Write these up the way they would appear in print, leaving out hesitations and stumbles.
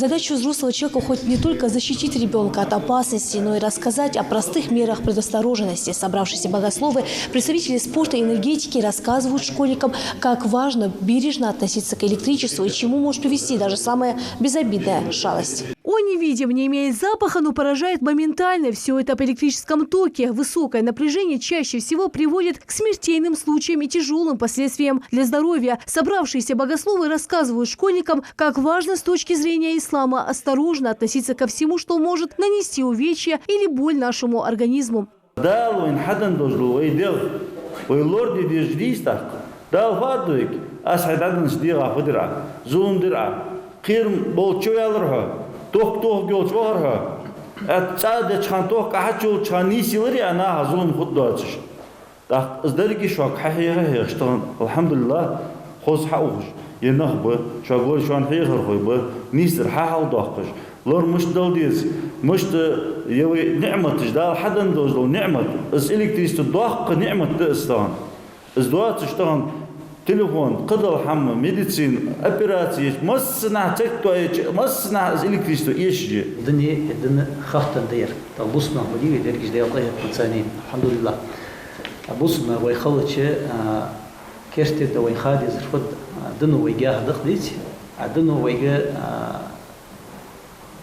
Задача взрослого человека хоть не только защитить ребенка от опасности, но и рассказать о простых мерах предосторожности. Собравшиеся богословы, представители спорта и энергетики рассказывают школьникам, как важно бережно относиться к электричеству и чему может привести даже самая безобидная шалость. Он невидим, не имеет запаха, но поражает моментально. Все это по электрическом токе. Высокое напряжение чаще всего приводит к смертельным случаям и тяжелым последствиям для здоровья. Собравшиеся богословы рассказывают школьникам, как важно с точки зрения ислама осторожно относиться ко всему, что может нанести увечья или боль нашему организму. Тох гол чварха, цаде чхан тох кахачул чхани силари ана хазун худдачш. Так сдерги шок хахига что алхамдулилlah хоз хауш. Енах б шагор шан хигар хой б ниср хахал дохкш. Лор мش دالديز مش يوي نعمة جدال حدا دوزلو نعمة إز إلكتريست ضخ نعمة تأستان إز دوات تشتغل تليفون قدر حمى ميديسين أوبراتيش مصنع تكتوي مصنع إز إلكتريست إيش الدنيا خاطر دير تبصنا ودي درجة ديال الله الإنساني الحمد لله تبصنا ويخلص كرت دوي خادي زرفد دنو ويجاه دخلت عدنو ويجا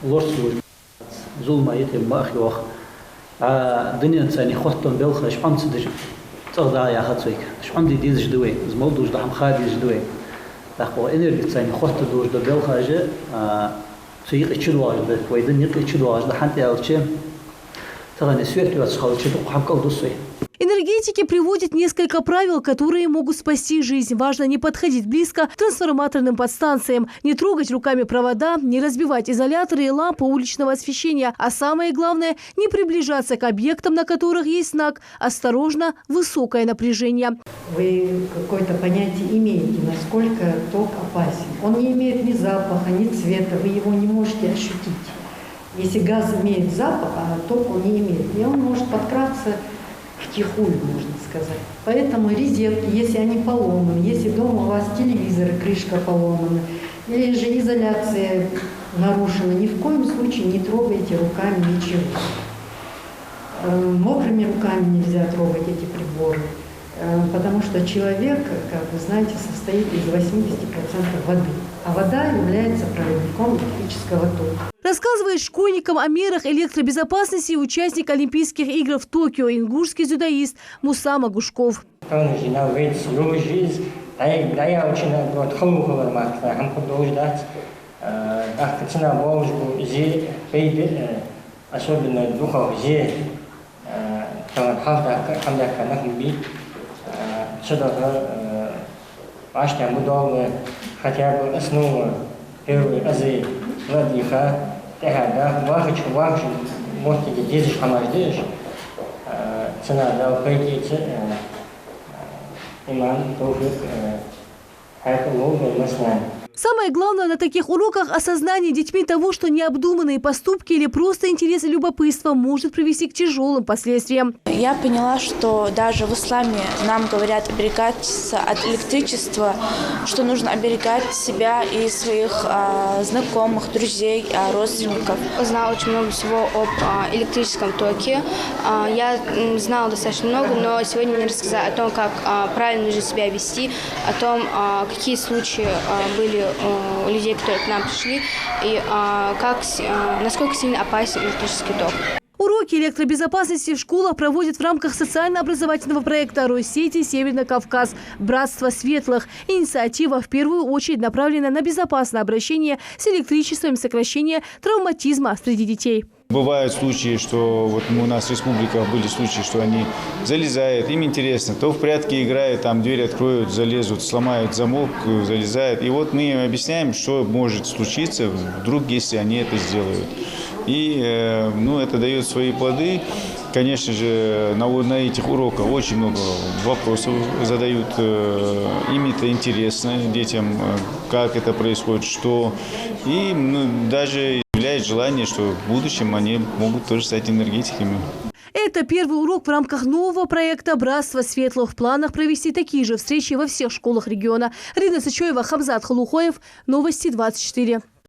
لورسو زول يتم ما أخي وخ الدنيا إنساني خطن بالخ إيش عم تصدق تغدا يا خطويك إيش عم دي جدوي زمول دوج دحم خادي جدوي تقوى إنرجي إنساني خط دوج بالخ جا سيق إيش الواجد ويدن يق إيش الواجد حتى ألشي تغني سويت واتشخال شيء وحم كودوسوي. Энергетики приводят несколько правил, которые могут спасти жизнь. Важно не подходить близко к трансформаторным подстанциям, не трогать руками провода, не разбивать изоляторы и лампы уличного освещения. А самое главное – не приближаться к объектам, на которых есть знак «Осторожно, высокое напряжение». Вы какое-то понятие имеете, насколько ток опасен. Он не имеет ни запаха, ни цвета, вы его не можете ощутить. Если газ имеет запах, а ток он не имеет, и он может подкраться втихую, можно сказать. Поэтому розетки, если они поломаны, если дома у вас телевизор, крышка поломана, или же изоляция нарушена, ни в коем случае не трогайте руками ничего. Мокрыми руками нельзя трогать эти приборы, потому что человек, как вы знаете, состоит из 80% воды, а вода является проводником электрического тока. Рассказывает школьникам о мерах электробезопасности участник Олимпийских игр в Токио, ингушский дзюдоист Муса Магушков. хотя бы основу первой азы владыха, тогда важно можете делать хамаждеш, цена дал пойти иман тоже хайфуловый маслан. Самое главное на таких уроках – осознание детьми того, что необдуманные поступки или просто интерес и любопытство может привести к тяжелым последствиям. Я поняла, что даже в исламе нам говорят оберегаться от электричества, что нужно оберегать себя и своих знакомых, друзей, родственников. Узнала очень много всего об электрическом токе. Я знала достаточно много, но сегодня мне рассказали о том, как правильно нужно себя вести, о том, какие случаи были у людей, которые к нам пришли, и насколько сильно опасен электрический ток. Уроки электробезопасности в школах проводят в рамках социально-образовательного проекта Россети Северный Кавказ «Братство светлых». Инициатива в первую очередь направлена на безопасное обращение с электричеством и сокращение травматизма среди детей. Бывают случаи, что вот у нас в республиках были случаи, что они залезают, им интересно, то в прятки играют, там дверь откроют, залезут, сломают замок, залезают. И вот мы им объясняем, что может случиться вдруг, если они это сделают. И это дает свои плоды. Конечно же, на этих уроках очень много вопросов задают. Им это интересно, детям, как это происходит, что. И даже является желание, что в будущем они могут тоже стать энергетиками. Это первый урок в рамках нового проекта «Братство светлых». В планах провести такие же встречи во всех школах региона. Рина Сычоева, Хамзат Халухоев. Новости 24.